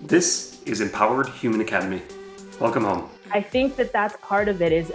This is Empowered Human Academy. Welcome home. I think that that's part of it, is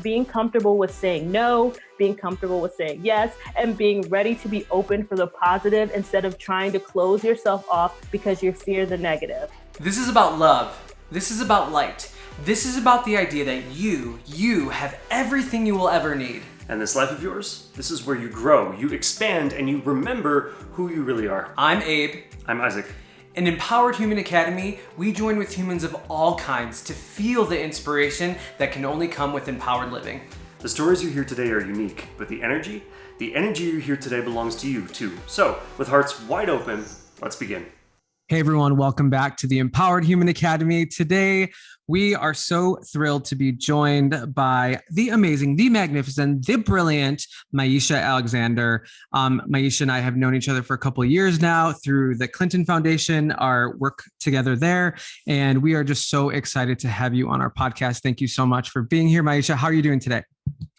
being comfortable with saying no, being comfortable with saying yes, and being ready to be open for the positive instead of trying to close yourself off because you fear the negative. This is about love. This is about light. This is about the idea that you have everything you will ever need. And this life of yours, this is where you grow, you expand, and you remember who you really are. I'm Abe. I'm Isaac. In Empowered Human Academy, we join with humans of all kinds to feel the inspiration that can only come with empowered living. The stories you hear today are unique, but the energy you hear today belongs to you too. So, with hearts wide open, let's begin. Hey everyone, welcome back to the Empowered Human Academy. Today, we are so thrilled to be joined by the amazing, the magnificent, the brilliant Maisha Alexander. Maisha and I have known each other for a couple of years now through the Clinton Foundation, our work together there. And we are just so excited to have you on our podcast. Thank you so much for being here, Maisha. How are you doing today?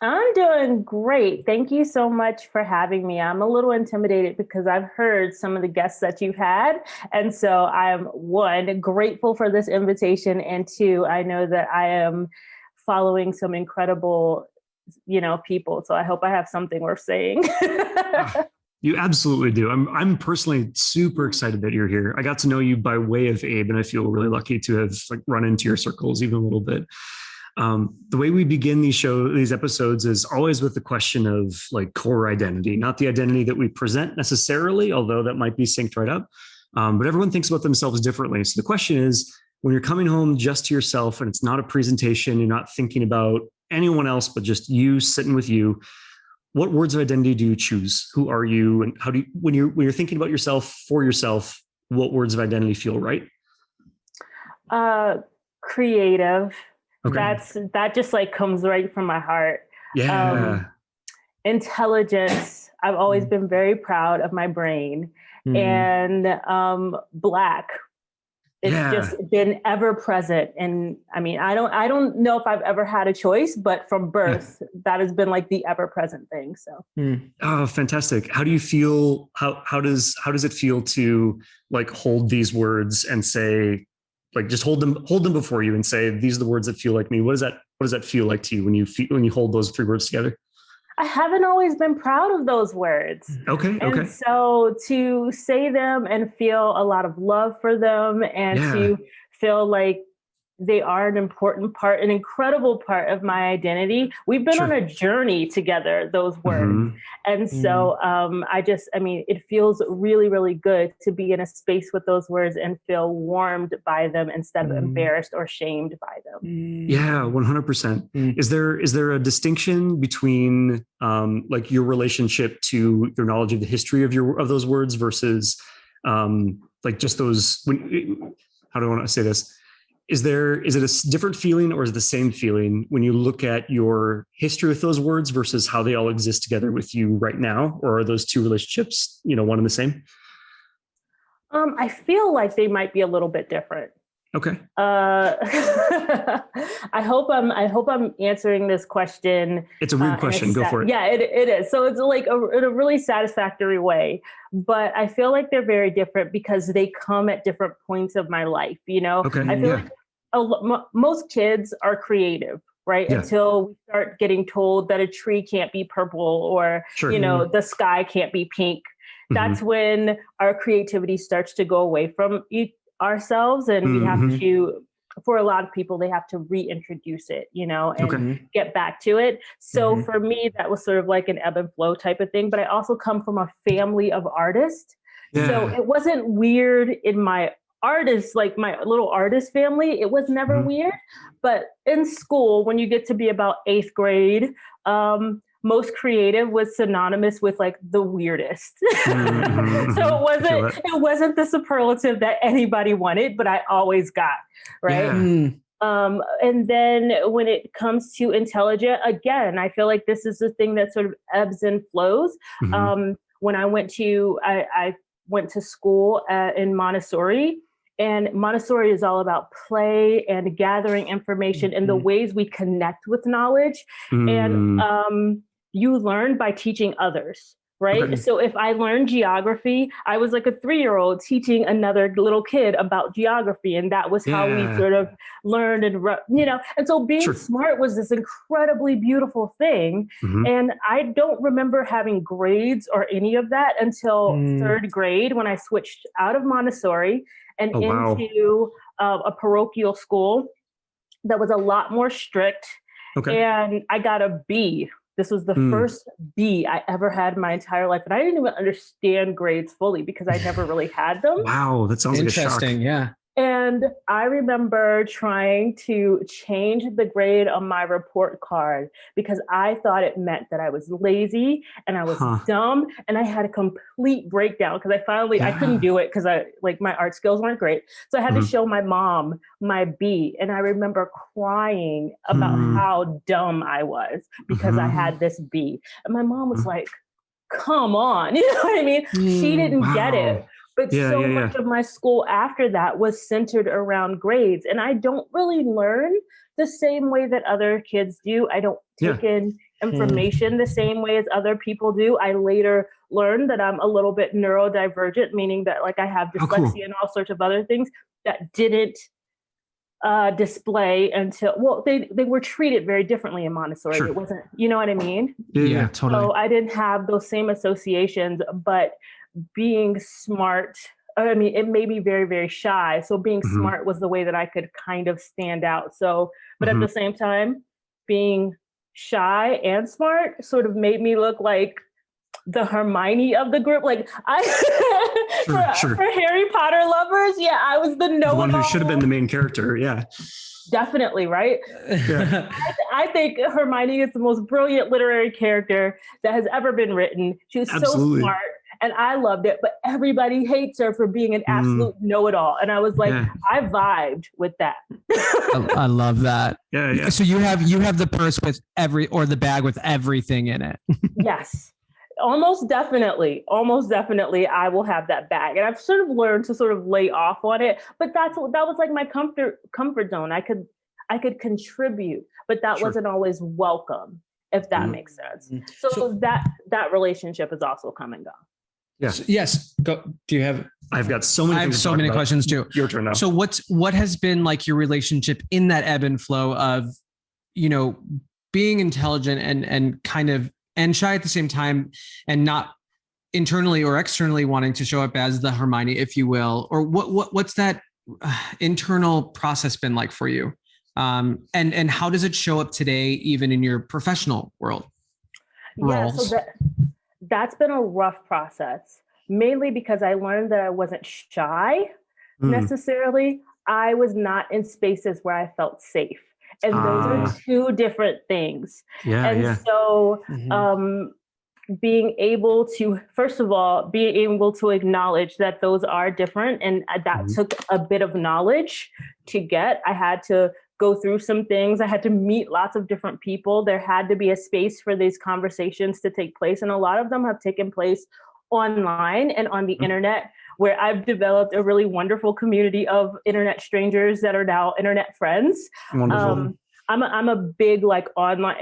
I'm doing great. Thank you so much for having me. I'm a little intimidated because I've heard some of the guests that you've had. And so I'm, one, grateful for this invitation. And two, I know that I am following some incredible, people. So I hope I have something worth saying. You absolutely do. I'm personally super excited that you're here. I got to know you by way of Abe, and I feel really lucky to have run into your circles even a little bit. The way we begin these episodes is always with the question of core identity, not the identity that we present necessarily, although that might be synced right up. But everyone thinks about themselves differently. So the question is, when you're coming home just to yourself and it's not a presentation, you're not thinking about anyone else, but just you sitting with you, what words of identity do you choose? Who are you? And how do you, when you're thinking about yourself for yourself, what words of identity feel right? Creative. Okay. That just comes right from my heart. Yeah. Intelligence. I've always been very proud of my brain. And Black. It's just been ever present. And I mean, I don't know if I've ever had a choice, but from birth, that has been the ever present thing. So. Oh, fantastic. How do you feel? How does it feel to hold these words and say, just hold them before you and say, these are the words that feel like me? What does that feel like to you when you hold those three words together? I haven't always been proud of those words. Okay. And so to say them and feel a lot of love for them and to feel like they are an incredible part of my identity. We've been on a journey together, those words. And so it feels really, really good to be in a space with those words and feel warmed by them instead of embarrassed or shamed by them. Yeah, 100%. Is there a distinction between your relationship to your knowledge of the history of those words versus just those, how do I want to say this? Is it a different feeling or is it the same feeling when you look at your history with those words versus how they all exist together with you right now? Or are those two relationships, one and the same? I feel like they might be a little bit different. Okay. I hope I'm answering this question. It's a weird question. Go for it. Yeah, it is. So it's in a really satisfactory way, but I feel like they're very different because they come at different points of my life. Okay. I feel like most kids are creative, right? Yeah. Until we start getting told that a tree can't be purple or, the sky can't be pink. That's when our creativity starts to go away from ourselves, and we have to, for a lot of people, they have to reintroduce it, and get back to it. So for me, that was sort of like an ebb and flow type of thing. But I also come from a family of artists. Yeah. So it wasn't weird in my my little artist family. It was never weird. But in school, when you get to be about 8th grade, most creative was synonymous with the weirdest. So it wasn't the superlative that anybody wanted, but I always got, right? Yeah. And then when it comes to intelligent, again, I feel like this is the thing that sort of ebbs and flows. When I went to school in Montessori. And Montessori is all about play and gathering information and the ways we connect with knowledge. And you learn by teaching others. right? Okay. So if I learned geography, I was like a 3-year-old teaching another little kid about geography. And that was how we sort of learned and, and so being smart was this incredibly beautiful thing. And I don't remember having grades or any of that until 3rd grade when I switched out of Montessori and into a parochial school that was a lot more strict. Okay. And I got a B. This was the first B I ever had in my entire life. And I didn't even understand grades fully because I never really had them. Wow, that sounds interesting. Like a shock. Yeah. And I remember trying to change the grade on my report card because I thought it meant that I was lazy and I was dumb, and I had a complete breakdown because I couldn't do it because my art skills weren't great. So I had to show my mom my B, and I remember crying about how dumb I was because I had this B. And my mom was like, come on, you know what I mean? She didn't get it. But much of my school after that was centered around grades. And I don't really learn the same way that other kids do. I don't take in information the same way as other people do. I later learned that I'm a little bit neurodivergent, meaning that I have dyslexia and all sorts of other things that didn't display until, they were treated very differently in Montessori. It wasn't, you know what I mean? Yeah, totally. So I didn't have those same associations, but being smart, it made me very, very shy. So being smart was the way that I could kind of stand out. So, but at the same time, being shy and smart sort of made me look like the Hermione of the group. For Harry Potter lovers, I was the know-it-all. The one who should have been the main character, Definitely, right? Yeah. I think Hermione is the most brilliant literary character that has ever been written. She was so smart. And I loved it, but everybody hates her for being an absolute know-it-all. And I was like, I vibed with that. I love that. Yeah. So you have the purse with the bag with everything in it. Yes, almost definitely. I will have that bag. And I've sort of learned to sort of lay off on it, but that was like my comfort zone. I could contribute, but that wasn't always welcome, if that makes sense. So that relationship has also come and gone. Yeah. Yes. Go. Do you have? I've got so many. I have so many questions too. Your turn now. So what has been like your relationship in that ebb and flow of, being intelligent and kind of and shy at the same time, and not internally or externally wanting to show up as the Hermione, if you will, or what's that internal process been like for you? And how does it show up today, even in your professional world roles? So that's been a rough process, mainly because I learned that I wasn't shy necessarily. I was not in spaces where I felt safe. And those are two different things. So being able to, first of all, be able to acknowledge that those are different. And that took a bit of knowledge to get. I had to go through some things. I had to meet lots of different people. There had to be a space for these conversations to take place. And a lot of them have taken place online and on the internet, where I've developed a really wonderful community of internet strangers that are now internet friends. Wonderful. I'm a big online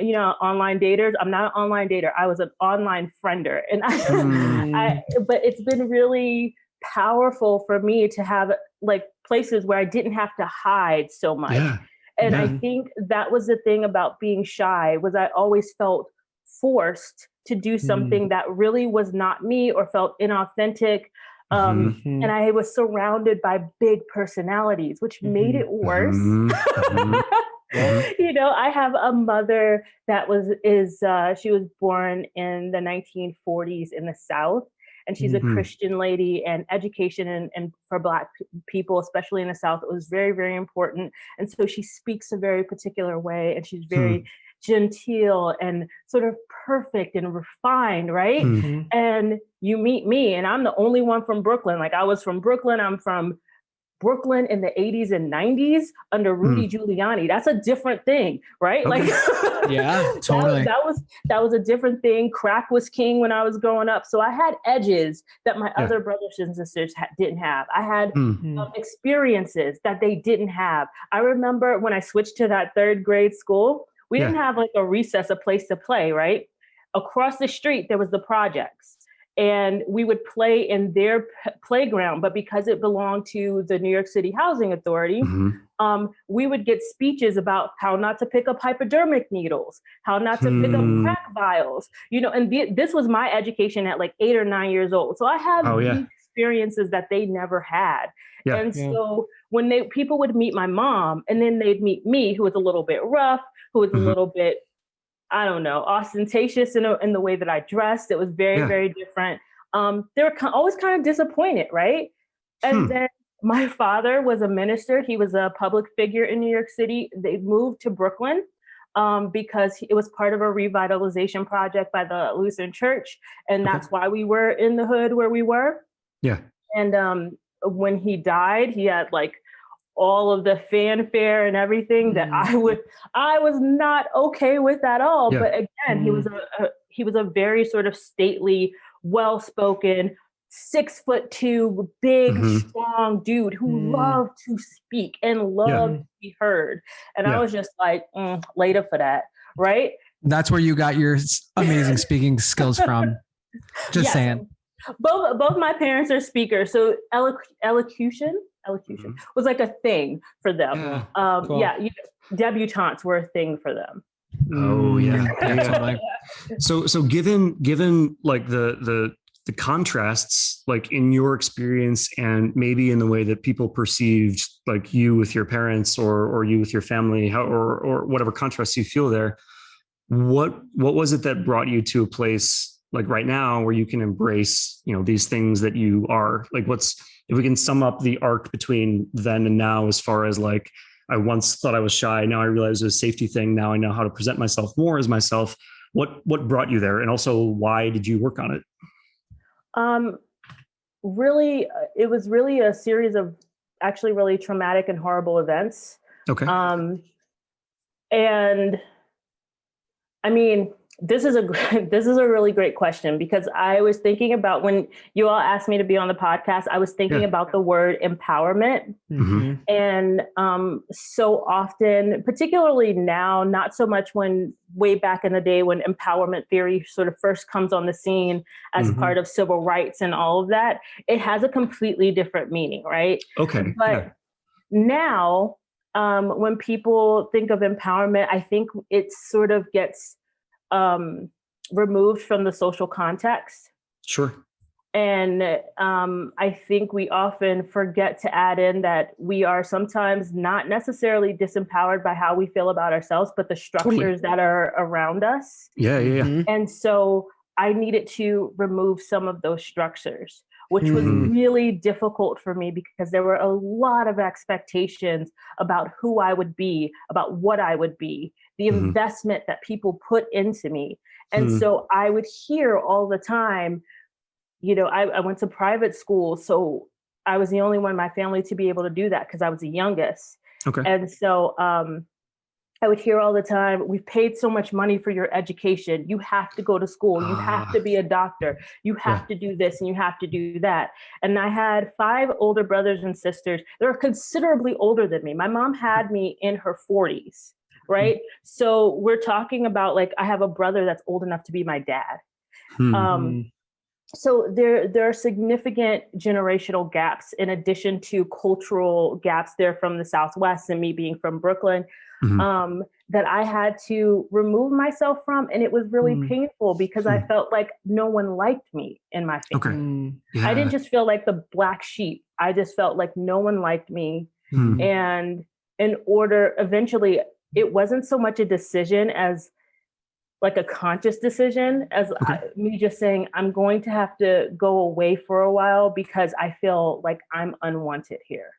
daters. I'm not an online dater. I was an online friender. And but it's been really powerful for me to have places where I didn't have to hide so much. Yeah. And I think that was the thing about being shy, was I always felt forced to do something that really was not me or felt inauthentic. And I was surrounded by big personalities, which made it worse. I have a mother that she was born in the 1940s in the South. And she's a Christian lady, and education and for Black people, especially in the South, it was very, very important. And so she speaks a very particular way, and she's very genteel and sort of perfect and refined, right? And you meet me, and I'm the only one from Brooklyn. I was from Brooklyn. I'm from Brooklyn in the 80s and 90s under Rudy Giuliani. That's a different thing, right? Okay. Yeah, totally. That was a different thing. Crack was king when I was growing up. So I had edges that my other brothers and sisters didn't have. I had experiences that they didn't have. I remember when I switched to that 3rd grade school, we didn't have a recess, a place to play, right? Across the street, there was the projects. and we would play in their playground. But because it belonged to the New York City Housing Authority, we would get speeches about how not to pick up hypodermic needles, how not to pick up crack vials, and this was my education at like 8 or 9 years old. So I have these experiences that they never had. Yeah. And so when people would meet my mom, and then they'd meet me, who was a little bit rough, who was a little bit, I don't know, ostentatious in the way that I dressed. It was very, very different. They were always kind of disappointed, right? And then my father was a minister. He was a public figure in New York City. They moved to Brooklyn because it was part of a revitalization project by the Lutheran Church. And that's why we were in the hood where we were. Yeah. And when he died, he had like all of the fanfare and everything that I was not okay with at all. Yeah. But again, he was a very sort of stately, well-spoken, 6'2", big, strong dude who loved to speak and loved to be heard. And I was just like, later for that, right? That's where you got your amazing speaking skills from. Just saying. Both my parents are speakers, so elocution was like a thing for them. Cool. Debutantes were a thing for them. Oh yeah, absolutely. So given like the contrasts, like in your experience and maybe in the way that people perceived like you with your parents or you with your family, or whatever contrasts you feel there, what was it that brought you to a place like right now where you can embrace, these things that you are? Like, if we can sum up the arc between then and now, as far as like, I once thought I was shy, now I realize it was a safety thing. Now I know how to present myself more as myself. What brought you there? And also, why did you work on it? Really, it was really a series of actually really traumatic and horrible events. Okay. And I mean, this is a really great question, because I was thinking about, when you all asked me to be on the podcast, I was thinking about the word empowerment. And so often, particularly now, not so much when way back in the day when empowerment theory sort of first comes on the scene as part of civil rights and all of that, it has a completely different meaning, right? Okay. But now, when people think of empowerment, I think it sort of gets removed from the social context. Sure. And I think we often forget to add in that we are sometimes not necessarily disempowered by how we feel about ourselves, but the structures that are around us. Yeah. And so I needed to remove some of those structures, which was really difficult for me, because there were a lot of expectations about who I would be, about what I would be, the investment that people put into me. And so I would hear all the time, I went to private school, so I was the only one in my family to be able to do that because I was the youngest. Okay. And so I would hear all the time, we've paid so much money for your education. You have to go to school. You have to be a doctor. You have to do this and you have to do that. And I had 5 older brothers and sisters. They were considerably older than me. My mom had me in her 40s, right? So we're talking about, like, I have a brother that's old enough to be my dad. So there are significant generational gaps, in addition to cultural gaps. They're from the Southwest and me being from Brooklyn, that I had to remove myself from. And it was really painful, because I felt like no one liked me in my family. Okay. I didn't just feel like the black sheep. I just felt like no one liked me. And eventually, it wasn't so much a decision as like a conscious decision as me just saying, I'm going to have to go away for a while because I feel like I'm unwanted here.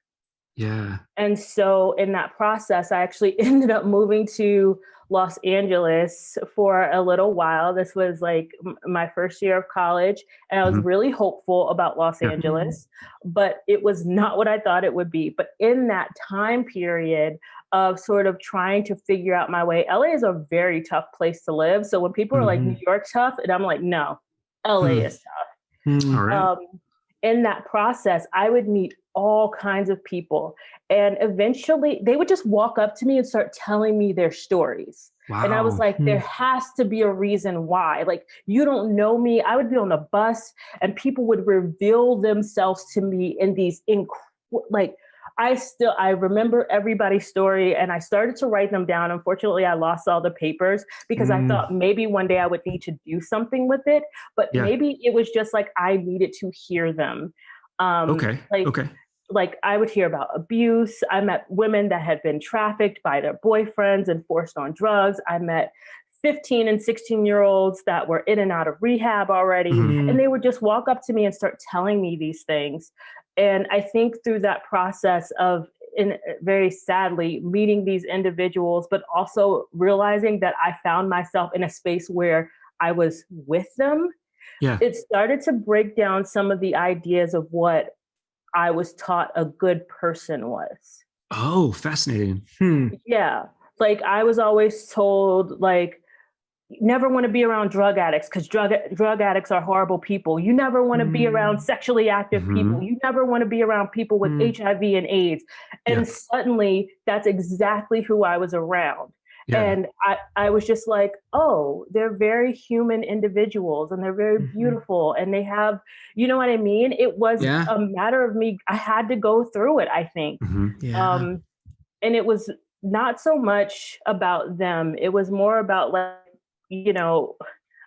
Yeah. And so in that process, I actually ended up moving to Los Angeles for a little while. This was like my first year of college, and I was really hopeful about Los Angeles, but it was not what I thought it would be. But in that time period of sort of trying to figure out my way, LA is a very tough place to live. So when people are like, New York tough, and I'm like, no, LA is tough. All right. In that process, I would meet all kinds of people. And eventually they would just walk up to me and start telling me their stories. Wow. And I was like, there has to be a reason why. Like, you don't know me. I would be on the bus and people would reveal themselves to me in these, I remember everybody's story and I started to write them down. Unfortunately, I lost all the papers because I thought maybe one day I would need to do something with it, but maybe it was just like, I needed to hear them. Okay. Like I would hear about abuse. I met women that had been trafficked by their boyfriends and forced on drugs. I met 15 and 16-year-olds that were in and out of rehab already. And they would just walk up to me and start telling me these things. And I think through that process of, very sadly, meeting these individuals, but also realizing that I found myself in a space where I was with them, it started to break down some of the ideas of what I was taught a good person was. Oh, fascinating. Yeah. Like I was always told, like, you never want to be around drug addicts because drug addicts are horrible people. You never want to be around sexually active people. You never want to be around people with HIV and AIDS. And suddenly that's exactly who I was around. And I was just like, oh, they're very human individuals and they're very beautiful. And they have, you know what I mean? It was a matter of me. I had to go through it, I think. And it was not so much about them. It was more about like, you know,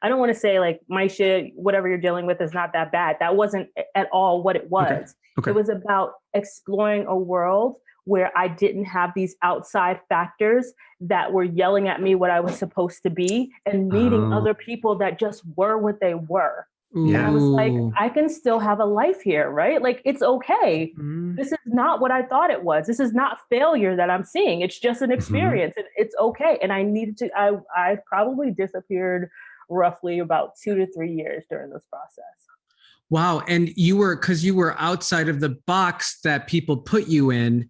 I don't want to say like, Maisha, whatever you're dealing with is not that bad. That wasn't at all what it was. It was about exploring a world where I didn't have these outside factors that were yelling at me what I was supposed to be and meeting other people that just were what they were. And I was like, I can still have a life here, right? Like, it's okay. This is not what I thought it was. This is not failure that I'm seeing. It's just an experience. It's okay. And I needed to, I probably disappeared roughly about 2 to 3 years during this process. Wow. And because you were outside of the box that people put you in,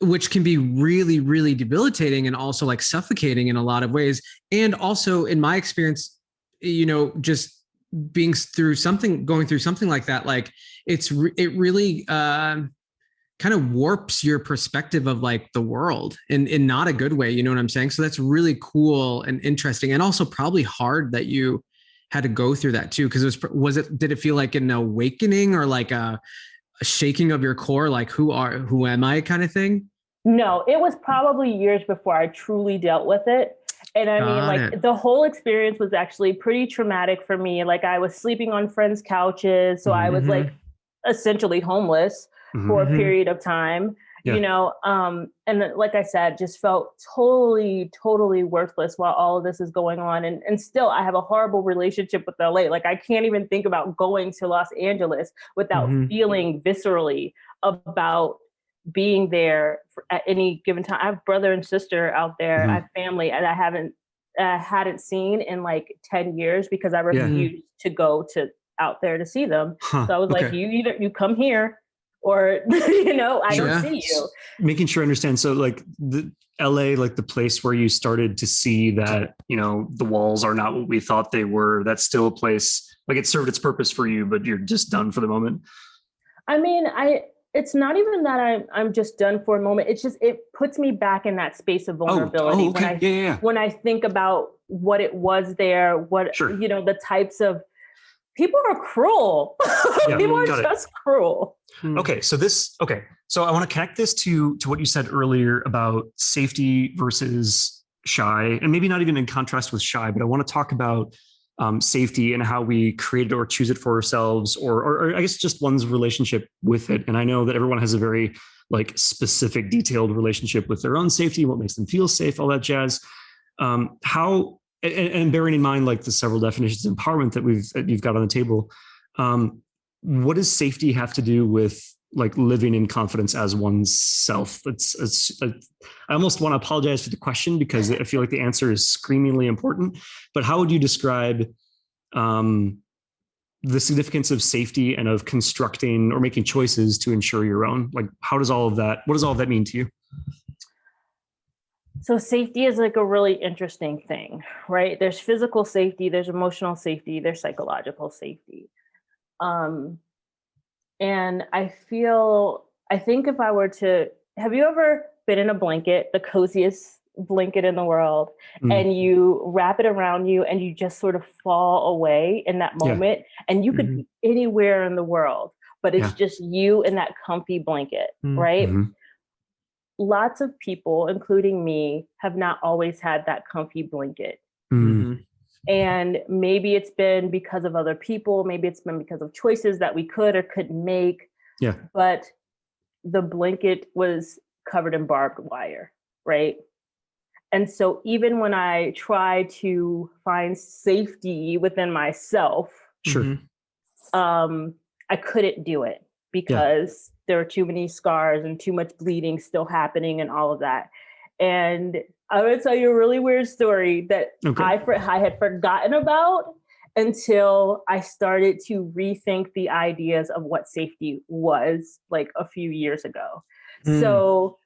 which can be really, really debilitating and also like suffocating in a lot of ways. And also in my experience, you know, just going through something like that, like it really kind of warps your perspective of like the world in not a good way. You know what I'm saying? So that's really cool and interesting, and also probably hard that you had to go through that too. Because did it feel like an awakening or like a shaking of your core, like who am I kind of thing? No, it was probably years before I truly dealt with it. And I mean, like the whole experience was actually pretty traumatic for me. Like I was sleeping on friends' couches. So I was like essentially homeless for a period of time, you know, and like I said, just felt totally, totally worthless while all of this is going on. And still I have a horrible relationship with LA. Like I can't even think about going to Los Angeles without feeling viscerally about being there at any given time. I have brother and sister out there. I have family and I hadn't seen in like 10 years because I refused to go out there to see them. So I was like, you come here or, you know, I don't see you. Making sure I understand. So like the LA, like the place where you started to see that, you know, the walls are not what we thought they were. That's still a place, like it served its purpose for you, but you're just done for the moment. I mean, it's not even that I'm just done for a moment. It's just, it puts me back in that space of vulnerability. When I think about what it was there, you know, the types of people are cruel. People are just cruel. Okay. So I want to connect this to what you said earlier about safety versus shy, and maybe not even in contrast with shy, but I want to talk about safety and how we create it or choose it for ourselves, or I guess just one's relationship with it. And I know that everyone has a very like specific, detailed relationship with their own safety, what makes them feel safe, all that jazz. How, and bearing in mind like the several definitions of empowerment that you've got on the table, what does safety have to do with like living in confidence as oneself? I almost want to apologize for the question because I feel like the answer is screamingly important, but how would you describe the significance of safety and of constructing or making choices to ensure your own? Like, what does all of that mean to you? So safety is like a really interesting thing, right? There's physical safety, there's emotional safety, there's psychological safety. And I think if I were to, have you ever been in a blanket, the coziest blanket in the world, and you wrap it around you and you just sort of fall away in that moment. And you could be anywhere in the world, but it's just you in that comfy blanket, right? Lots of people, including me, have not always had that comfy blanket. And maybe it's been because of other people, maybe it's been because of choices that we could or couldn't make. But the blanket was covered in barbed wire, right? And so even when I try to find safety within myself, I couldn't do it because there were too many scars and too much bleeding still happening and all of that. And I'm going to tell you a really weird story that I had forgotten about until I started to rethink the ideas of what safety was like a few years ago. So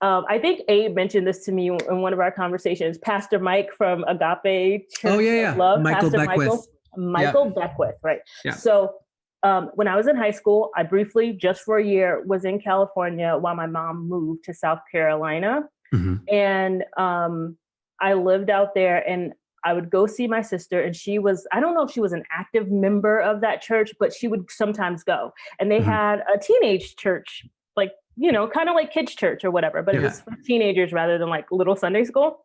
I think Abe mentioned this to me in one of our conversations. Pastor Mike from Agape Church of Love. Michael Pastor Beckwith. Michael Beckwith, right. So when I was in high school, I briefly, just for a year, was in California while my mom moved to South Carolina. And I lived out there, and I would go see my sister, and she was, I don't know if she was an active member of that church, but she would sometimes go. And they had a teenage church, like, you know, kind of like kids' church or whatever, but it was for teenagers rather than like little Sunday school.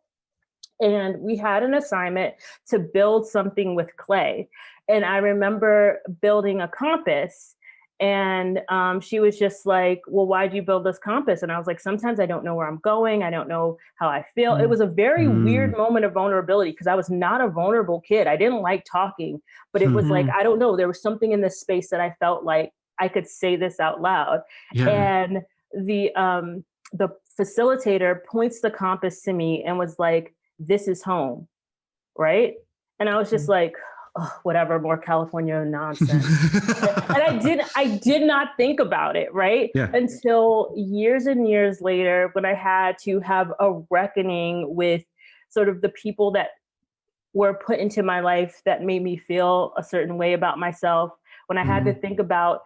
And we had an assignment to build something with clay. And I remember building a compass. And she was just like, well, why'd you build this compass? And I was like, sometimes I don't know where I'm going. I don't know how I feel. It was a very weird moment of vulnerability because I was not a vulnerable kid. I didn't like talking, but it was like, I don't know. There was something in this space that I felt like I could say this out loud. And the facilitator points the compass to me and was like, this is home, right? And I was just like, oh, whatever, more California nonsense. And I did not think about it, right? Until years and years later, when I had to have a reckoning with sort of the people that were put into my life that made me feel a certain way about myself, when I had to think about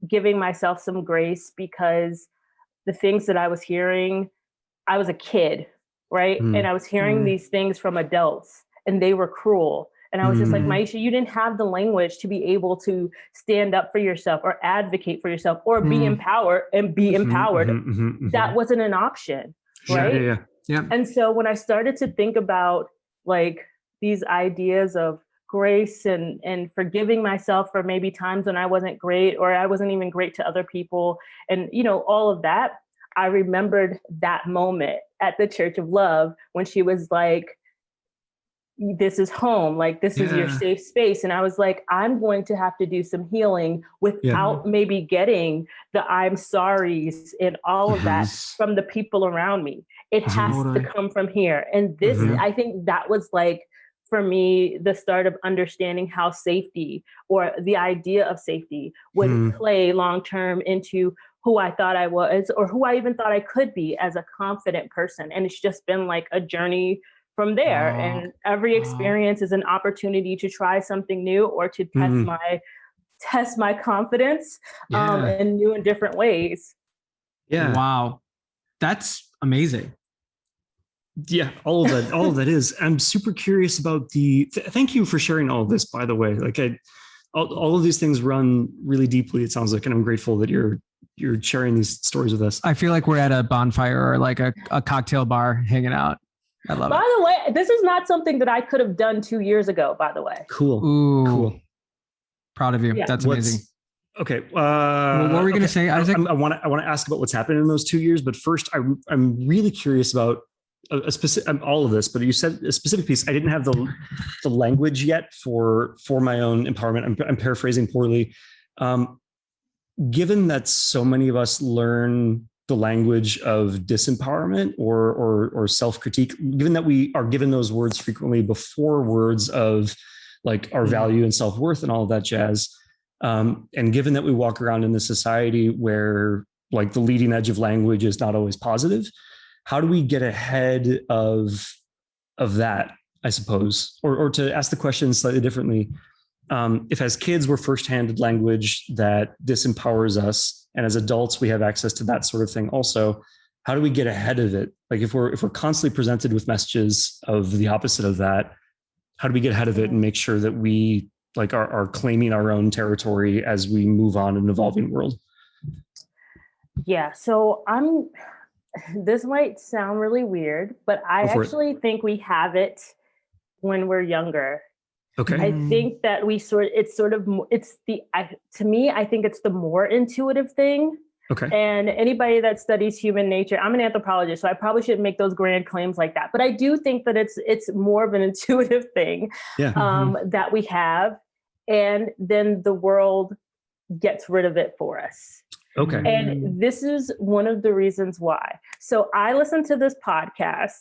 giving myself some grace because the things that I was hearing, I was a kid, right? And I was hearing these things from adults and they were cruel. And I was just like, Maisha, you didn't have the language to be able to stand up for yourself or advocate for yourself or be empowered and be empowered. That wasn't an option, right? And so when I started to think about like these ideas of grace and forgiving myself for maybe times when I wasn't great or I wasn't even great to other people and, you know, all of that, I remembered that moment at the Church of Love when she was like, this is home, like this is your safe space. And I was like, I'm going to have to do some healing without maybe getting the I'm sorry's and all of that from the people around me. It has to come from here. And this, I think that was like, for me, the start of understanding how safety or the idea of safety would play long-term into who I thought I was or who I even thought I could be as a confident person. And it's just been like a journey from there. And every experience is an opportunity to try something new or to test my confidence in new and different ways. Wow. That's amazing. All of that is. I'm super curious about thank you for sharing all of this, by the way. Like all of these things run really deeply, it sounds like, and I'm grateful that you're sharing these stories with us. I feel like we're at a bonfire or like a cocktail bar hanging out. I love it. By the way, this is not something that I could have done 2 years ago, by the way. Cool. Ooh, cool. Proud of you. Yeah. That's amazing. Okay. What were we going to say, Isaac? I want to ask about what's happened in those 2 years, but first I'm really curious about a specific, all of this, but you said a specific piece. I didn't have the language yet for my own empowerment. I'm paraphrasing poorly. Given that so many of us learn the language of disempowerment or self-critique, given that we are given those words frequently before words of like our value and self-worth and all of that jazz, and given that we walk around in a society where like the leading edge of language is not always positive, how do we get ahead of that, I suppose? Or to ask the question slightly differently, if as kids we're first-handed language that disempowers us, and as adults we have access to that sort of thing also, how do we get ahead of it? Like if we're constantly presented with messages of the opposite of that, how do we get ahead of it and make sure that we like are claiming our own territory as we move on in an evolving world? Yeah. So this might sound really weird, but I actually think we have it when we're younger. Okay. I think that to me, I think it's the more intuitive thing. Okay. And anybody that studies human nature, I'm an anthropologist, so I probably shouldn't make those grand claims like that. But I do think that it's more of an intuitive thing that we have, and then the world gets rid of it for us. Okay. And this is one of the reasons why. So I listen to this podcast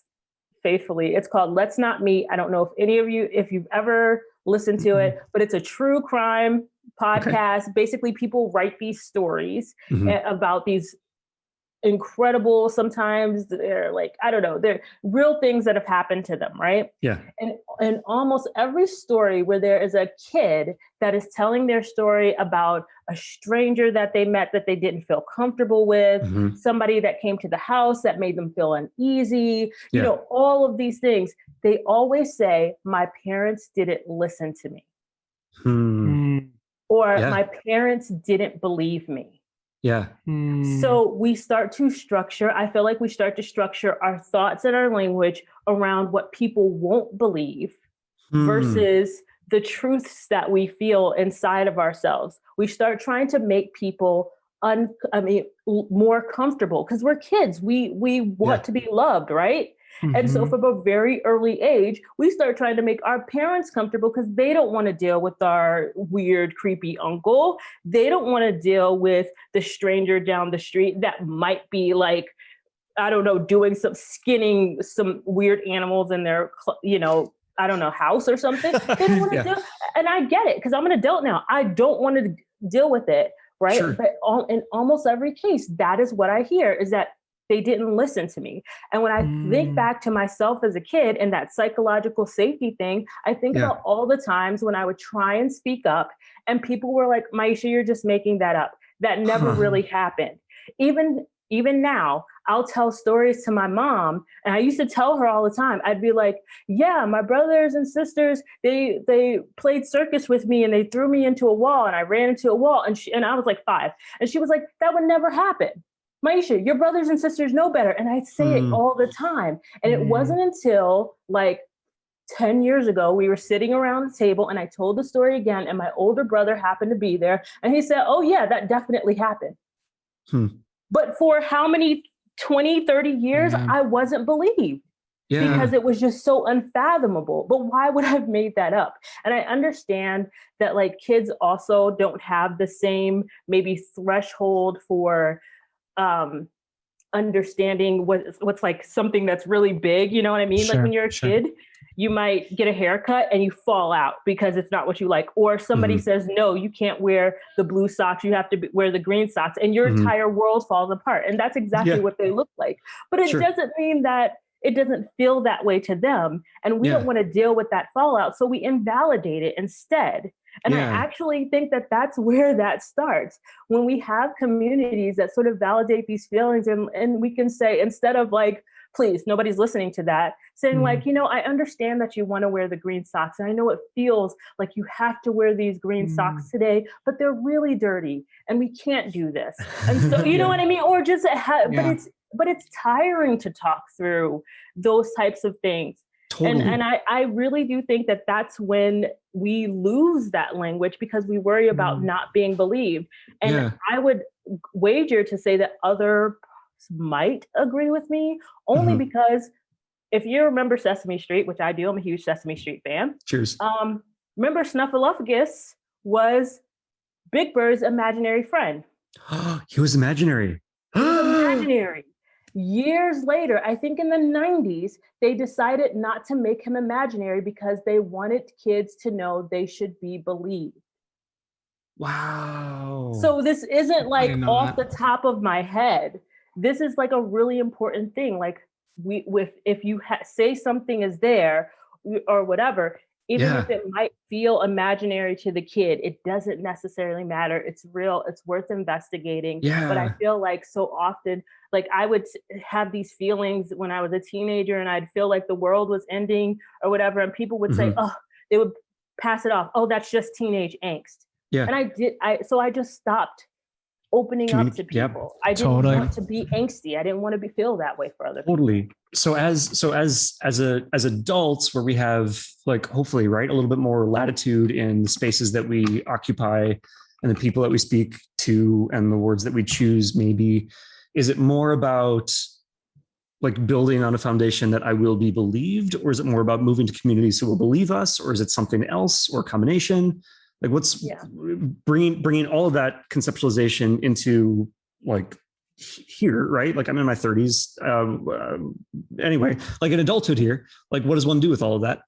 faithfully. It's called Let's Not Meet. I don't know if you've ever listened to it, but it's a true crime podcast. Okay. Basically, people write these stories about these incredible, sometimes they're like, I don't know, they're real things that have happened to them, right? Yeah. And almost every story where there is a kid that is telling their story about a stranger that they met that they didn't feel comfortable with, somebody that came to the house that made them feel uneasy, you know, all of these things, they always say, my parents didn't listen to me. Or my parents didn't believe me. Yeah. So we start to structure, I feel like we start to structure our thoughts and our language around what people won't believe versus the truths that we feel inside of ourselves. We start trying to make people more comfortable because we're kids. We want to be loved, right? And so from a very early age, we start trying to make our parents comfortable because they don't want to deal with our weird, creepy uncle. They don't want to deal with the stranger down the street that might be like, I don't know, doing skinning some weird animals in their, I don't know, house or something. They don't want to deal. And I get it because I'm an adult now. I don't want to deal with it, right? Sure. But in almost every case, that is what I hear is that they didn't listen to me. And when I think back to myself as a kid and that psychological safety thing, I think about all the times when I would try and speak up and people were like, Maisha, you're just making that up. That never really happened. Even now, I'll tell stories to my mom, and I used to tell her all the time. I'd be like, yeah, my brothers and sisters, they played circus with me and they threw me into a wall and I ran into a wall and I was like 5. And she was like, that would never happen. Maisha, your brothers and sisters know better. And I'd say it all the time. And it wasn't until like 10 years ago, we were sitting around the table and I told the story again. And my older brother happened to be there. And he said, oh yeah, that definitely happened. But for how many 20, 30 years, I wasn't believed because it was just so unfathomable. But why would I have made that up? And I understand that like kids also don't have the same maybe threshold for understanding what's like something that's really big, you know what I mean? Like when you're a kid, you might get a haircut and you fall out because it's not what you like. Or somebody says, no, you can't wear the blue socks. You have to wear the green socks and your entire world falls apart. And that's exactly what they look like. But it doesn't mean that it doesn't feel that way to them. And we don't want to deal with that fallout. So we invalidate it instead. And I actually think that that's where that starts. When we have communities that sort of validate these feelings and we can say, instead of like, please, nobody's listening to that, saying like, I understand that you want to wear the green socks. And I know it feels like you have to wear these green socks today, but they're really dirty and we can't do this. And so, you know what I mean? Or just, but it's tiring to talk through those types of things. Totally. And I really do think that that's when we lose that language because we worry about not being believed. And I would wager to say that others might agree with me only because if you remember Sesame Street, which I do, I'm a huge Sesame Street fan. Cheers. Remember Snuffleupagus was Big Bird's imaginary friend. He was imaginary. He was imaginary. Years later, I think in the 90s, they decided not to make him imaginary because they wanted kids to know they should be believed. Wow. So this isn't like off the top of my head. This is like a really important thing. Like if you say something is there or whatever, Even if it might feel imaginary to the kid, it doesn't necessarily matter. It's real. It's worth investigating. Yeah. But I feel like so often, like I would have these feelings when I was a teenager and I'd feel like the world was ending or whatever. And people would say, oh, they would pass it off. Oh, that's just teenage angst. Yeah. And I just stopped opening up to people. I didn't want to be angsty. I didn't want to feel that way for other people. Totally. So as adults, where we have, like, hopefully, right, a little bit more latitude in the spaces that we occupy and the people that we speak to and the words that we choose, maybe, is it more about like building on a foundation that I will be believed, or is it more about moving to communities who will believe us, or is it something else or a combination? Like, what's bringing all of that conceptualization into, like, here, right? Like, I'm in my 30s. Anyway, like in adulthood here, like, what does one do with all of that?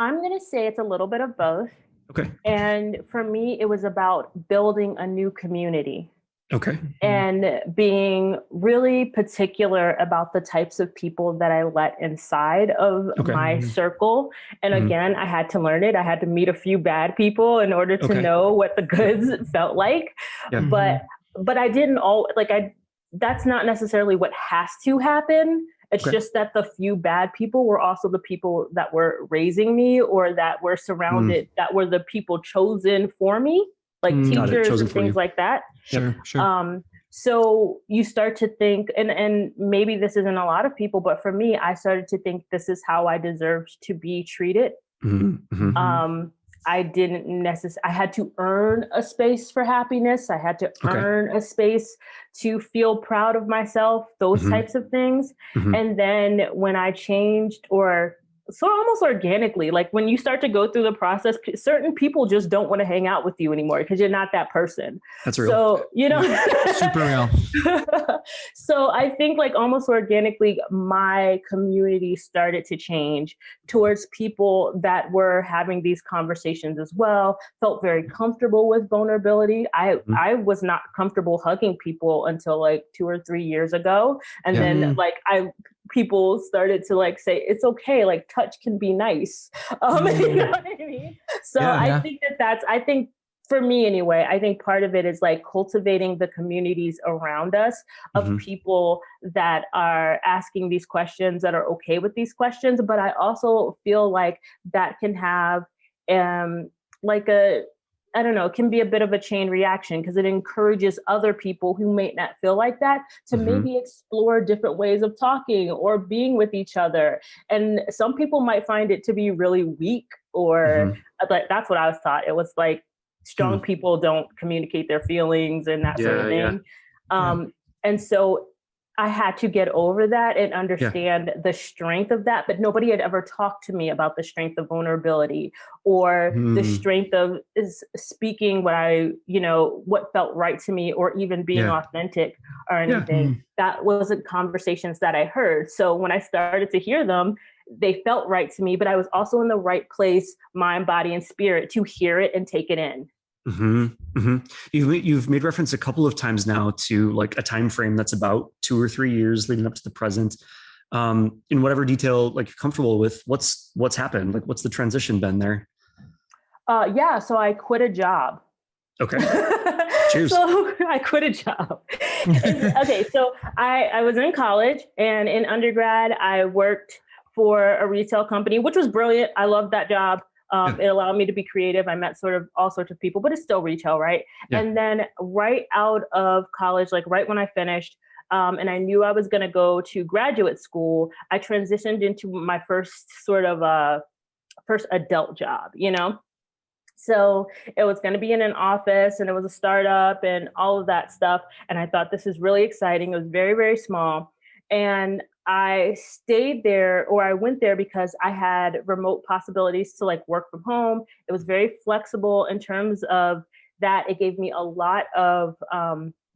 I'm going to say it's a little bit of both. Okay. And for me, it was about building a new community. Okay. And being really particular about the types of people that I let inside of my circle. And again, I had to learn it. I had to meet a few bad people in order to know what the goods felt like. Yeah. But I didn't that's not necessarily what has to happen. It's just that the few bad people were also the people that were raising me, or that were surrounded, that were the people chosen for me, like teachers and things like that. Sure. So you start to think, and maybe this isn't a lot of people, but for me, I started to think this is how I deserved to be treated. I didn't necessarily, I had to earn a space for happiness. I had to earn a space to feel proud of myself, those types of things. And then when I changed, or so almost organically, like when you start to go through the process, certain people just don't want to hang out with you anymore because you're not that person. That's real. So, super real. So I think, like, almost organically, my community started to change towards people that were having these conversations as well, felt very comfortable with vulnerability. I was not comfortable hugging people until like 2 or 3 years ago. And then people started to like say, it's okay, like touch can be nice. You know what I mean? So I think I think for me anyway, I think part of it is like cultivating the communities around us of people that are asking these questions, that are okay with these questions. But I also feel like that can have can be a bit of a chain reaction, because it encourages other people who may not feel like that to maybe explore different ways of talking or being with each other. And some people might find it to be really weak, or like, that's what I was taught. It was like strong people don't communicate their feelings and that sort of thing. And so I had to get over that and understand the strength of that, but nobody had ever talked to me about the strength of vulnerability, or the strength of speaking what felt right to me, or even being authentic or anything. That wasn't conversations that I heard. So when I started to hear them, they felt right to me, but I was also in the right place, mind, body, and spirit, to hear it and take it in. You've made reference a couple of times now to like a time frame that's about 2 or 3 years leading up to the present. In whatever detail like you're comfortable with, what's happened? Like, what's the transition been there? So I quit a job. Okay. Cheers. So I quit a job. So I was in college, and in undergrad I worked for a retail company, which was brilliant. I loved that job. It allowed me to be creative. I met sort of all sorts of people, but it's still retail, right? Yeah. And then right out of college, like right when I finished, and I knew I was going to go to graduate school, I transitioned into my first first adult job, So it was going to be in an office, and it was a startup and all of that stuff. And I thought, this is really exciting. It was very, very small. And I stayed there, or I went there because I had remote possibilities to like work from home. It was very flexible in terms of that. It gave me a lot of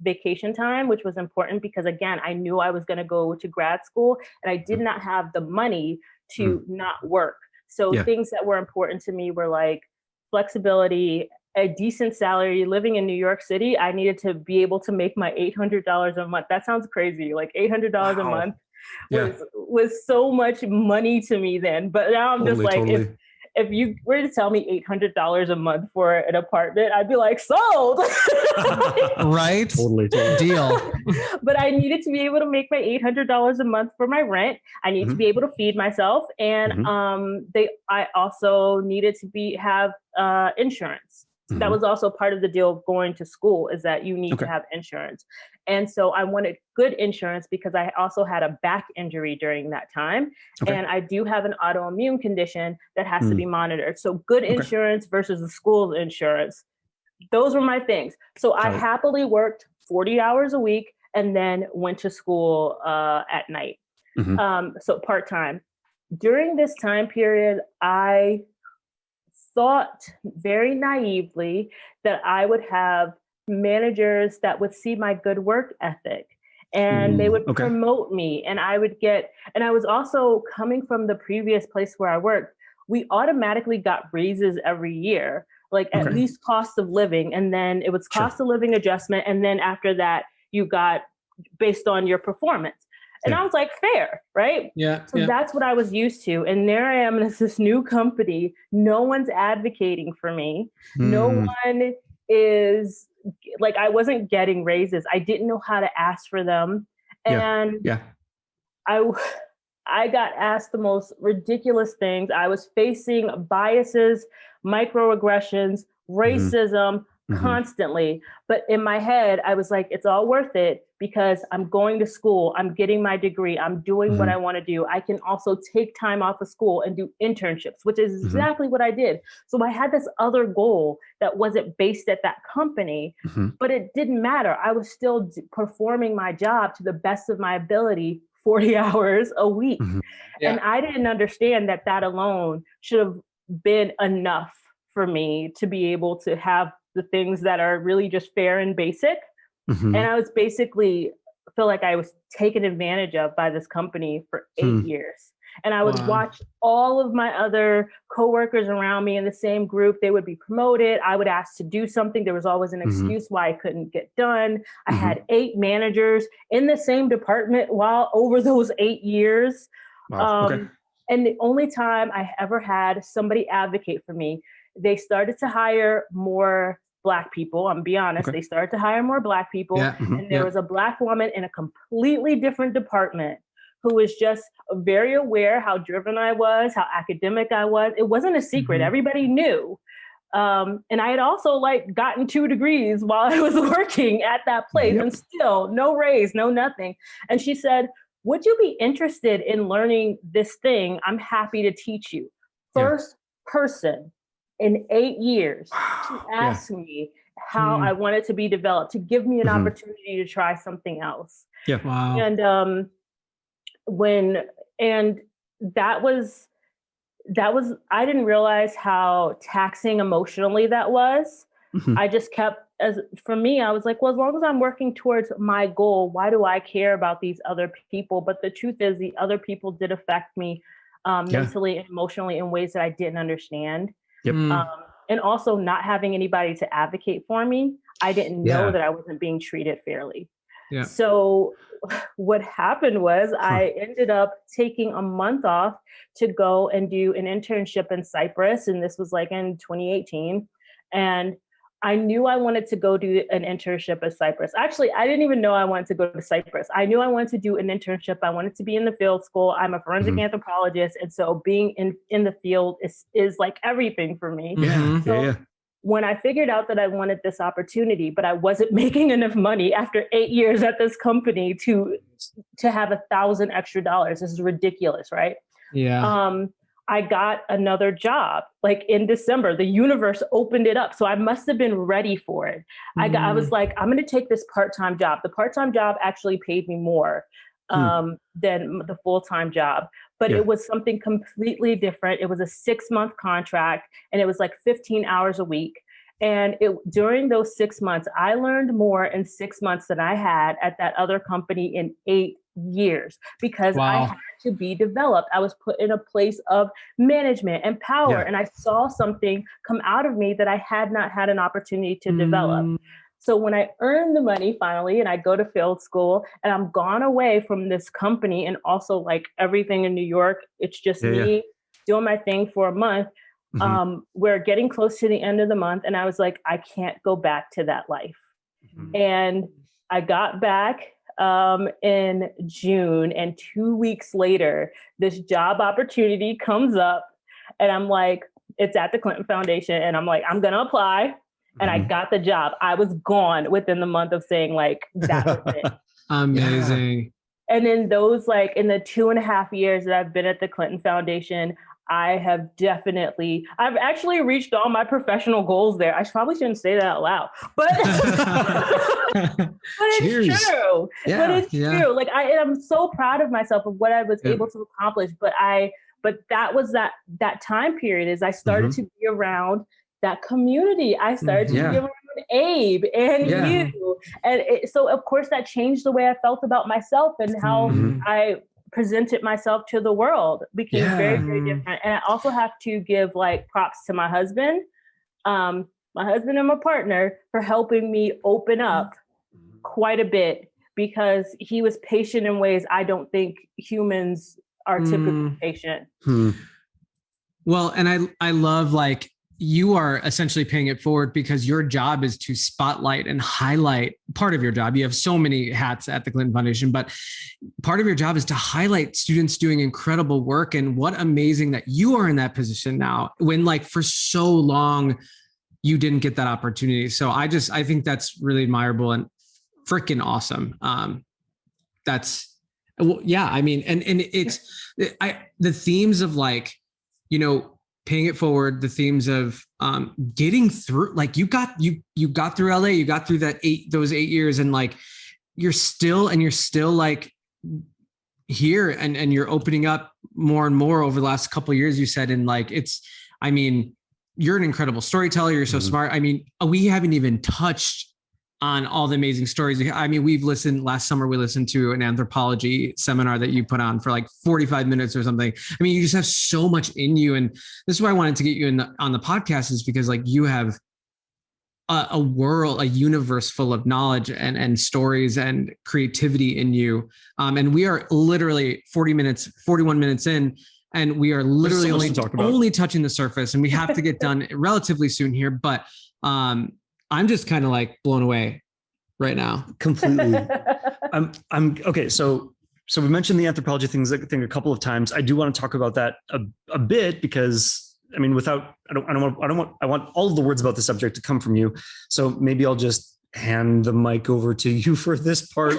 vacation time, which was important because, again, I knew I was going to go to grad school, and I did not have the money to not work. So things that were important to me were like flexibility, a decent salary. Living in New York City, I needed to be able to make my $800 a month. That sounds crazy. Like $800 a month was so much money to me then. But now I'm just like, if you were to tell me $800 a month for an apartment, I'd be like, sold. Right? Totally. Deal. But I needed to be able to make my $800 a month for my rent. I needed to be able to feed myself. And I also needed to have insurance. So that was also part of the deal of going to school, is that you need to have insurance. And so I wanted good insurance because I also had a back injury during that time. And I do have an autoimmune condition that has to be monitored. So good insurance versus the school's insurance. Those were my things. So I happily worked 40 hours a week and then went to school at night. So part-time. During this time period, I thought very naively that I would have managers that would see my good work ethic and they would promote me, and I was also coming from the previous place where I worked. We automatically got raises every year, like at least cost of living. And then it was cost of living adjustment. And then after that, you got based on your performance. And I was like, fair, right? Yeah. So that's what I was used to. And there I am in this new company. No one's advocating for me. No one is like, I wasn't getting raises. I didn't know how to ask for them. And I got asked the most ridiculous things. I was facing biases, microaggressions, racism constantly. But in my head, I was like, it's all worth it because I'm going to school. I'm getting my degree. I'm doing what I want to do. I can also take time off of school and do internships, which is exactly what I did. So I had this other goal that wasn't based at that company, but it didn't matter. I was still performing my job to the best of my ability, 40 hours a week. And I didn't understand that that alone should have been enough for me to be able to have the things that are really just fair and basic. And I was basically feel like I was taken advantage of by this company for 8 years. And I would watch all of my other coworkers around me in the same group. They would be promoted. I would ask to do something. There was always an excuse why I couldn't get done. I had 8 managers in the same department while over those 8 years. And the only time I ever had somebody advocate for me, they started to hire more Black people. I'm be honest. They started to hire more Black people. And there was a Black woman in a completely different department who was just very aware how driven I was, how academic I was. It wasn't a secret. Everybody knew. And I had also like gotten 2 degrees while I was working at that place and still no raise, no nothing. And she said, would you be interested in learning this thing? I'm happy to teach you. First person in 8 years to ask me how I wanted to be developed, to give me an opportunity to try something else. And that was I didn't realize how taxing emotionally that was. I just kept, for me, I was like, well, as long as I'm working towards my goal, why do I care about these other people? But the truth is, the other people did affect me mentally and emotionally in ways that I didn't understand. And also not having anybody to advocate for me, I didn't know that I wasn't being treated fairly. So what happened was I ended up taking a month off to go and do an internship in Cyprus. And this was like in 2018. And I knew I wanted to go do an internship at Cyprus. Actually, I didn't even know I wanted to go to Cyprus. I knew I wanted to do an internship. I wanted to be in the field school. I'm a forensic anthropologist. And so being in the field is like everything for me. When I figured out that I wanted this opportunity, but I wasn't making enough money after 8 years at this company to have $1,000 extra. This is ridiculous, right? I got another job like in December. The universe opened it up. So I must have been ready for it. I was like, I'm going to take this part-time job. The part-time job actually paid me more than the full-time job, but it was something completely different. It was a 6-month contract and it was like 15 hours a week. And during those 6 months, I learned more in 6 months than I had at that other company in 8 years because I had to be developed. I was put in a place of management and power, and I saw something come out of me that I had not had an opportunity to develop. So when I earned the money finally, and I go to field school, and I'm gone away from this company, and also like everything in New York, it's just me doing my thing for a month. We're getting close to the end of the month. And I was like, I can't go back to that life. And I got back in June, and 2 weeks later, this job opportunity comes up, and I'm like, it's at the Clinton Foundation. And I'm like, I'm going to apply. And I got the job. I was gone within the month of saying like, that was it. Amazing. And in those, like in the 2.5 years that I've been at the Clinton Foundation, I've actually reached all my professional goals there. I probably shouldn't say that out loud, but, but it's true. Yeah, but it's true. Like I'm so proud of myself of what I was able to accomplish. But that was that time period is I started to be around that community. I started to be around Abe and you. And so of course that changed the way I felt about myself and how I presented myself to the world. Became very, very different. And I also have to give like props to my husband and my partner for helping me open up quite a bit, because he was patient in ways I don't think humans are typically patient. Well, and I love like you are essentially paying it forward, because your job is to spotlight and highlight part of your job. You have so many hats at the Clinton Foundation, but part of your job is to highlight students doing incredible work. And what amazing that you are in that position now, when like for so long you didn't get that opportunity. So I think that's really admirable and freaking awesome. I mean, and it's the themes of like, you know, paying it forward, the themes of getting through, like you got through LA, you got through those 8 years, and like you're still like here, and you're opening up more and more over the last couple of years, you said. And like you're an incredible storyteller, you're so smart. I mean, we haven't even touched on all the amazing stories. I mean, last summer we listened to an anthropology seminar that you put on for like 45 minutes or something. I mean, you just have so much in you. And this is why I wanted to get you on the podcast, is because like you have a world, a universe full of knowledge and stories and creativity in you. And we are literally 41 minutes in, and we are literally only touching the surface, and we have to get done relatively soon here. But I'm just kind of like blown away right now. Completely. I'm okay. So we mentioned the anthropology thing a couple of times. I do want to talk about that a bit, because I mean, I want all of the words about the subject to come from you. So maybe I'll just hand the mic over to you for this part.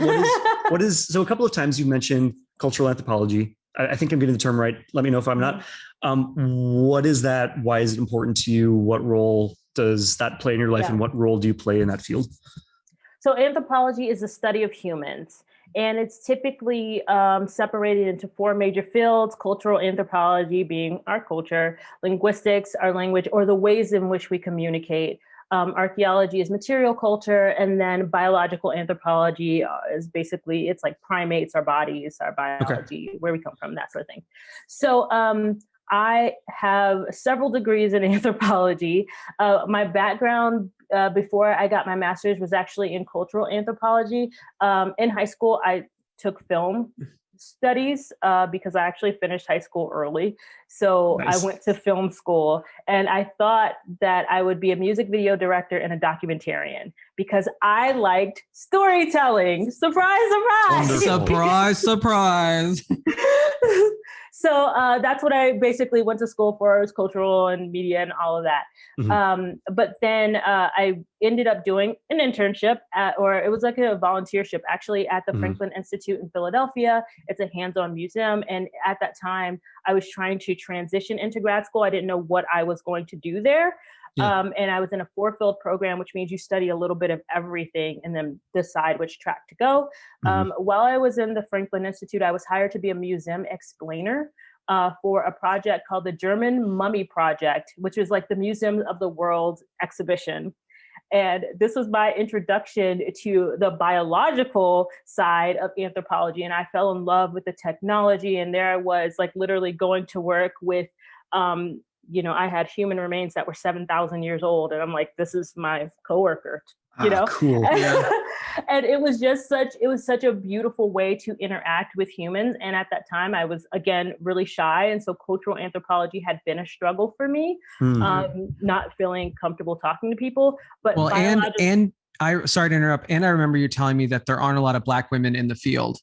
So a couple of times you mentioned cultural anthropology. I think I'm getting the term right. Let me know if I'm not. What is that? Why is it important to you? What role does that play in your life, and what role do you play in that field? So anthropology is the study of humans, and it's typically separated into 4 major fields: cultural anthropology being our culture, linguistics, our language, or the ways in which we communicate. Archaeology is material culture, and then biological anthropology is basically, it's like primates, our bodies, our biology, where we come from, that sort of thing. So I have several degrees in anthropology. My background before I got my master's was actually in cultural anthropology. In high school, I took film studies because I actually finished high school early. So nice. I went to film school, and I thought that I would be a music video director and a documentarian because I liked storytelling. Surprise, surprise. Surprise, surprise. So that's what I basically went to school for, was cultural and media and all of that. Mm-hmm. But then I ended up doing an internship or it was like a volunteership actually at the Franklin Institute in Philadelphia. It's a hands-on museum. And at that time, I was trying to transition into grad school. I didn't know what I was going to do there. Yeah. And I was in a 4-field program, which means you study a little bit of everything and then decide which track to go. While I was in the Franklin Institute, I was hired to be a museum explainer for a project called the German Mummy Project, which is like the Museum of the World exhibition. And this was my introduction to the biological side of anthropology. And I fell in love with the technology. And there I was like literally going to work with I had human remains that were 7,000 years old. And I'm like, this is my coworker you know? Cool. Yeah. And it was such a beautiful way to interact with humans. And at that time I was, again, really shy. And so cultural anthropology had been a struggle for me, not feeling comfortable talking to people. But well, and I, sorry to interrupt. And I remember you telling me that there aren't a lot of Black women in the field.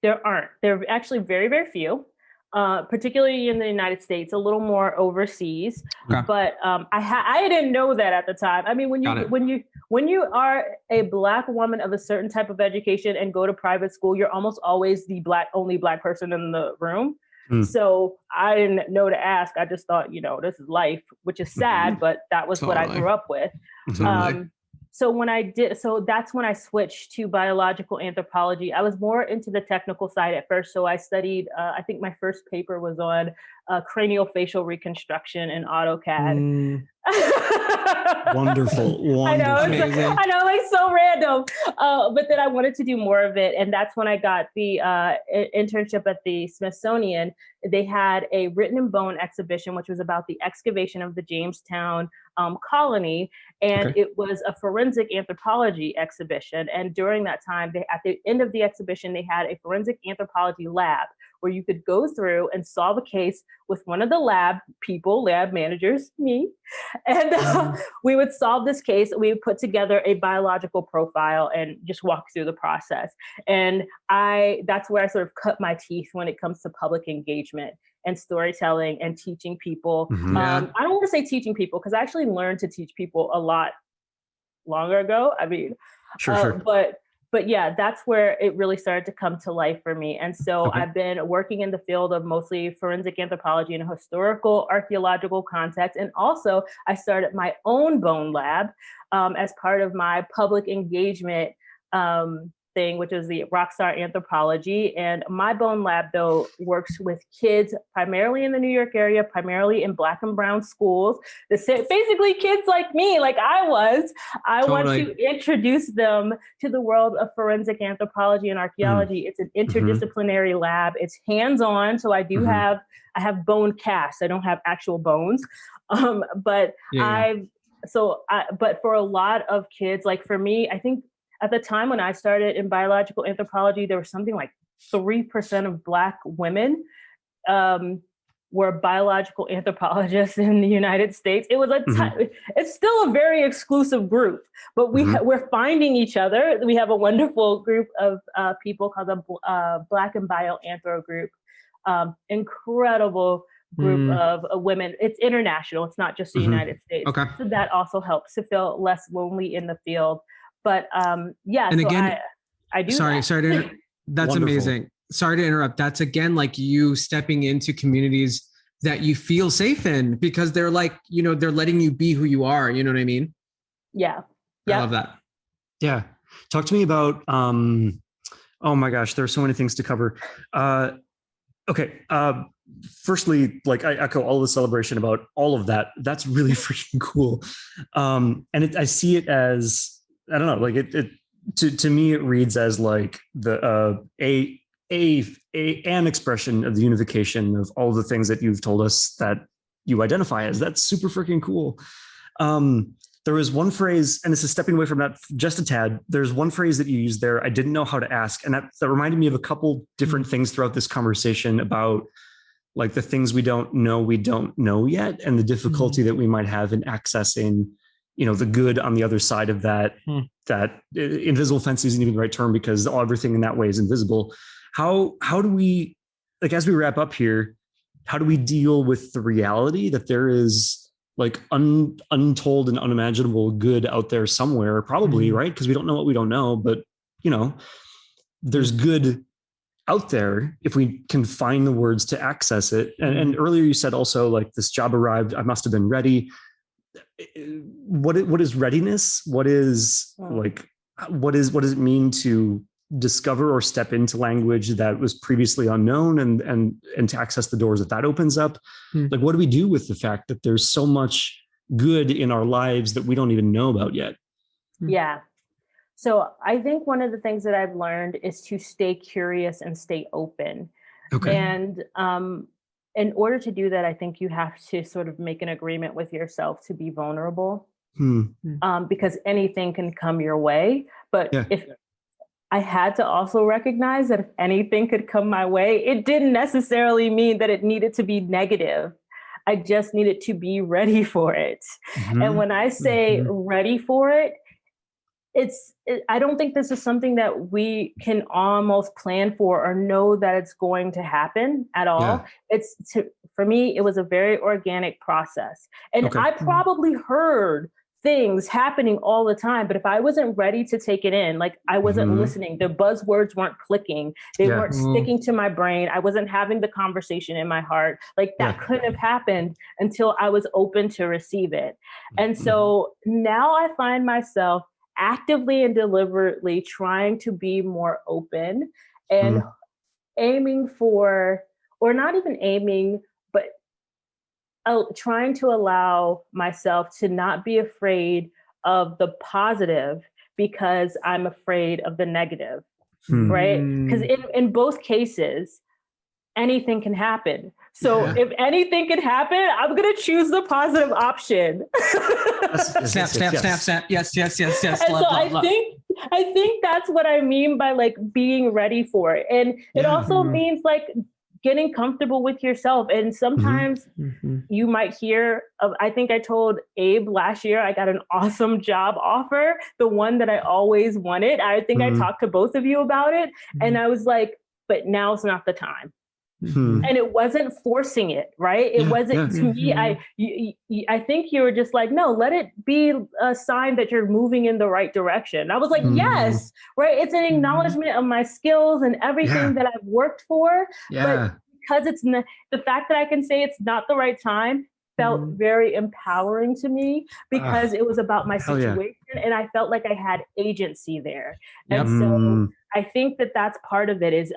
There aren't. There are actually very, very few. Particularly in the United States, a little more overseas. Okay. But I didn't know that at the time. I mean, when you are a Black woman of a certain type of education and go to private school, you're almost always the only Black person in the room. So I didn't know to ask. I just thought, this is life, which is sad, but that was what I grew up with. So that's when I switched to biological anthropology. I was more into the technical side at first. So I studied, I think my first paper was on craniofacial reconstruction in AutoCAD. Wonderful. I know, like so random. But then I wanted to do more of it. And that's when I got the internship at the Smithsonian. They had a written in bone exhibition, which was about the excavation of the Jamestown colony. And it was a forensic anthropology exhibition. And during that time, at the end of the exhibition, they had a forensic anthropology lab where you could go through and solve a case with one of the lab managers, me. And we would solve this case. We would put together a biological profile and just walk through the process. And that's where I sort of cut my teeth when it comes to public engagement and storytelling and teaching people. I don't want to say teaching people because I actually learned to teach people a lot longer ago. I mean, sure. But yeah, that's where it really started to come to life for me. And so I've been working in the field of mostly forensic anthropology in a historical, archaeological context. And also I started my own bone lab as part of my public engagement thing, which is the Rockstar Anthropology. And my bone lab, though, works with kids primarily in the New York area, primarily in Black and brown schools. Basically kids like me, like I was. I want to introduce them to the world of forensic anthropology and archaeology. It's an interdisciplinary lab. It's hands-on. So I do I have bone casts. I don't have actual bones. But for a lot of kids, like for me, I think at the time when I started in biological anthropology, there was something like 3% of Black women were biological anthropologists in the United States. It was it's still a very exclusive group, but we're finding each other. We have a wonderful group of people called the Black and Bio Anthro group. Incredible group of women. It's international. It's not just the United States. Okay. So that also helps to feel less lonely in the field. But and so again, I do. Sorry to that's wonderful. Amazing. Sorry to interrupt. That's again like you stepping into communities that you feel safe in because they're like, they're letting you be who you are. You know what I mean? Yeah. I love that. Yeah. Talk to me about oh my gosh, there are so many things to cover. Firstly, like I echo all the celebration about all of that. That's really freaking cool. And I see it as, I don't know, like it to me, it reads as like the an expression of the unification of all the things that you've told us that you identify as. That's super freaking cool. There was one phrase, and this is stepping away from that just a tad. There's one phrase that you used there I didn't know how to ask, and that reminded me of a couple different things throughout this conversation about like the things we don't know yet, and the difficulty that we might have in accessing the good on the other side of that, that invisible fence isn't even the right term because everything in that way is invisible. How do we, like, as we wrap up here, how do we deal with the reality that there is like untold and unimaginable good out there somewhere, probably, right? Because we don't know what we don't know, but there's good out there if we can find the words to access it. And earlier you said also like this job arrived, I must have been ready. What is readiness? What does it mean to discover or step into language that was previously unknown and to access the doors that opens up? Like, what do we do with the fact that there's so much good in our lives that we don't even know about yet? Yeah. So I think one of the things that I've learned is to stay curious and stay open. Okay. And in order to do that, I think you have to sort of make an agreement with yourself to be vulnerable. because anything can come your way. But if I had to also recognize that if anything could come my way, it didn't necessarily mean that it needed to be negative. I just needed to be ready for it. And when I say ready for it, I don't think this is something that we can almost plan for or know that it's going to happen at all. For me, it was a very organic process. And I probably heard things happening all the time, but if I wasn't ready to take it in, like I wasn't listening, the buzzwords weren't clicking, they weren't sticking to my brain, I wasn't having the conversation in my heart, like that couldn't have happened until I was open to receive it. And so now I find myself actively and deliberately trying to be more open and aiming for, or not even aiming, but trying to allow myself to not be afraid of the positive because I'm afraid of the negative, right? Because in both cases, anything can happen. So if anything can happen, I'm going to choose the positive option. Snap. Yes. And love. I think that's what I mean by like being ready for it. And it also means like getting comfortable with yourself. And sometimes you might hear of, I think I told Abe last year, I got an awesome job offer, the one that I always wanted. I think I talked to both of you about it. And I was like, but now's not the time. And it wasn't forcing it, right? It wasn't to me. I think you were just like, no, let it be a sign that you're moving in the right direction. I was like, yes, right. It's an acknowledgement of my skills and everything that I've worked for. But because it's the fact that I can say it's not the right time felt very empowering to me because it was about my situation and I felt like I had agency there. And so I think that that's part of it, is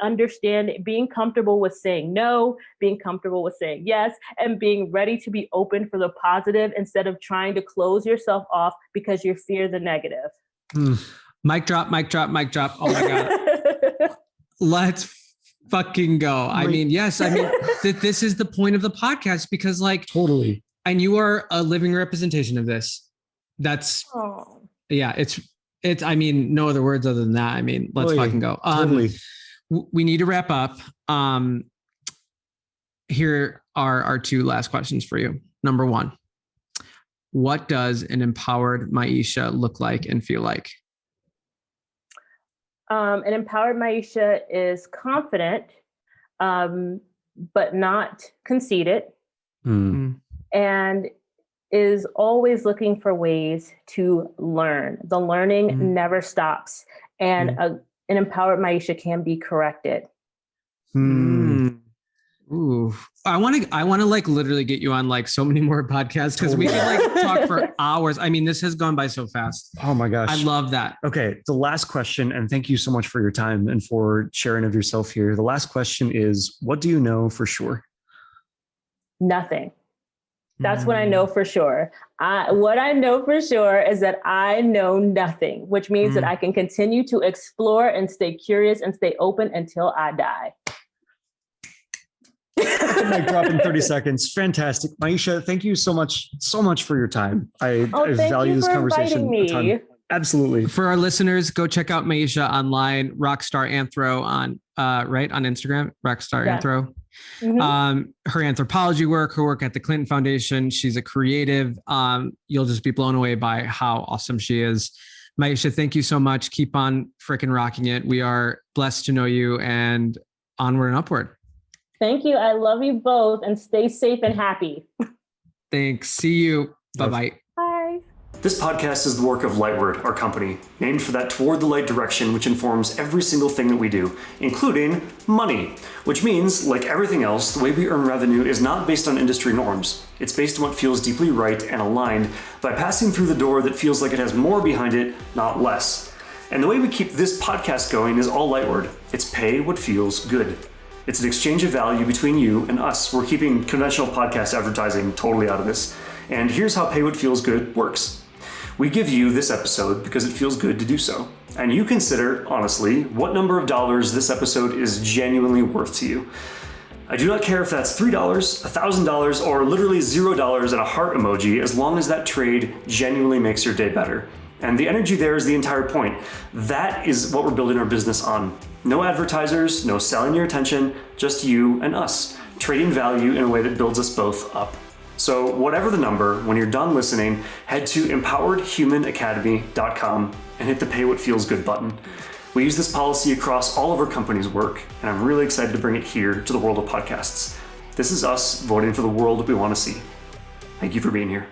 being comfortable with saying no, being comfortable with saying yes, and being ready to be open for the positive instead of trying to close yourself off because you fear the negative. Mic drop. Oh my God. Let's fucking go. I mean, this is the point of the podcast because like totally. And you are a living representation of this. That's it's, I mean, no other words other than that. I mean, let's fucking go. We need to wrap up. Here are our two last questions for you. Number one, what does an empowered Maisha look like and feel like? An empowered Maisha is confident, but not conceited, and is always looking for ways to learn. The learning never stops, and an empowered Maisha can be corrected. Ooh, I want to like literally get you on like so many more podcasts because we can like talk for hours. I mean, this has gone by so fast. Oh my gosh. I love that. Okay. The last question, and thank you so much for your time and for sharing of yourself here. The last question is, what do you know for sure? Nothing. That's what I know for sure. What I know for sure is that I know nothing, which means that I can continue to explore and stay curious and stay open until I die. Mic drop in 30 seconds. Fantastic. Maisha, thank you so much for your time. I value this conversation a ton. Absolutely. For our listeners, go check out Maisha online, Rockstar Anthro on Instagram, Rockstar Anthro. Her anthropology work, her work at the Clinton Foundation. She's a creative. You'll just be blown away by how awesome she is. Maisha, thank you so much. Keep on freaking rocking it. We are blessed to know you, and onward and upward. Thank you. I love you both, and stay safe and happy. Thanks. See you. Bye-bye. Bye. This podcast is the work of Lightward, our company, named for that toward the light direction which informs every single thing that we do, including money, which means, like everything else, the way we earn revenue is not based on industry norms. It's based on what feels deeply right and aligned by passing through the door that feels like it has more behind it, not less. And the way we keep this podcast going is all Lightward. It's pay what feels good. It's an exchange of value between you and us. We're keeping conventional podcast advertising totally out of this. And here's how Pay What Feels Good works. We give you this episode because it feels good to do so. And you consider, honestly, what number of dollars this episode is genuinely worth to you. I do not care if that's $3, $1,000, or literally $0 and a heart emoji, as long as that trade genuinely makes your day better. And the energy there is the entire point. That is what we're building our business on. No advertisers, no selling your attention, just you and us, trading value in a way that builds us both up. So whatever the number, when you're done listening, head to empoweredhumanacademy.com and hit the pay what feels good button. We use this policy across all of our company's work, and I'm really excited to bring it here to the world of podcasts. This is us voting for the world that we want to see. Thank you for being here.